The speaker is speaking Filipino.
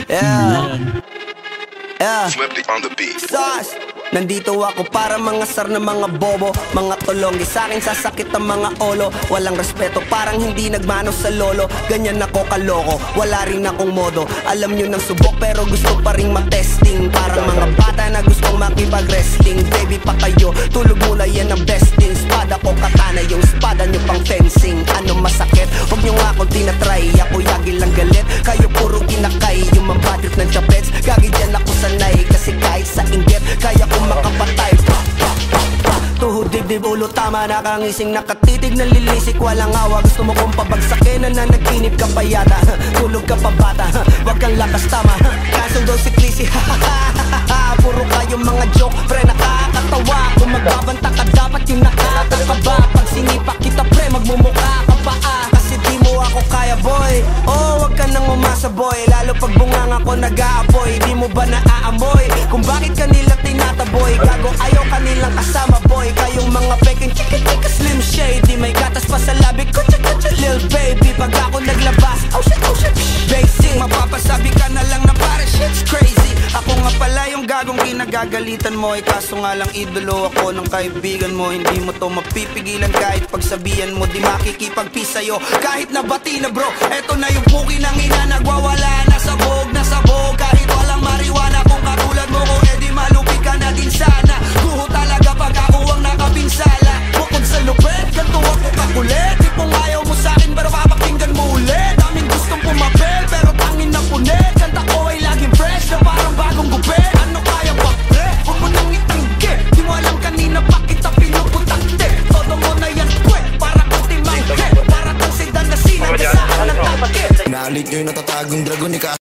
Yeah. Flippy on the beat. Sauce. Nandito ako para mangasar na mga bobo, mga tulonggi sa'kin sasakit ang mga olo. Walang respeto, parang hindi nagmano sa lolo. Ganyan ako kaloko, wala rin akong modo. Alam nyo ng subok pero gusto pa rin matesting. Parang mga bata na gustong makipag-wrestling. Baby pa kayo, tulog muna yan ang besting. Spada ko katana, yung spada nyo pang fencing. Ano masakit? Huwag nyo nga ako tinatry. Ako yagi lang galit, kayo puro kinakay. Yung mambadrit ng chapets, gagi dyan ako sanay. Kasi kahit sa inggit, kaya ko makapatay. Tuhod, dibdib, ulo, tama. Nakangising, nakatitig, nalilisik, walang awa. Gusto mo kong pabagsakin, nananaginip ka pa yata. Tulog ka pa bata, wag kang lakas tama. Kaso daw si Clissy, puro kayo mga joke, pre, nakakatawa. Kung magbabanta ka, dapat yung nakakakaba. Pag sinipa kita, pre, magmumukha ka pa kasi di mo ako kaya, boy. Oh, wag ka nang umasa, boy. Lalo pag bungang ako nag-aapoy. Di mo ba naaamoy kung bakit kanila tinataboy? Gago, ayaw kanilang kasama, boy. Kayong mga peking chika-chika slim shade. Di may gatas pa sa labi ko, chika-chika lil baby. Pag ako naglabas, oh shit, basic. Mapapasabi ka na lang na para shit's crazy. Ako nga pala yung gagong kinagagalitan mo. Kaso nga lang idolo ako ng kaibigan mo. Hindi mo to mapipigilan kahit pagsabihan mo. Di makikipagpi sa'yo kahit nabati na bro. Eto na yung puki ng ina, nagwawala na sabog. Kahit walang mariwana, kung katulad mo ko, edi malupi ka na din sana. Guho talaga pag ako ang nakapinsala. Bukod sa lupet, ganto ako kakulit. Di kung ayaw mo sa'kin, pero papakinggan mo ulit. Daming gustong pumapel, pero tangin na punit. Kanta ko ay laging fresh, na parang bagong gupit. Ano kaya ba, pre? Huwag mo nang itanggi. Di mo alam kanina pa kita pinuputante. Todo mo na yan, pwe, para kang timangke. Para kang sedan na sinang kasaan ng takit. Nalit nyo yung natatagong dragon,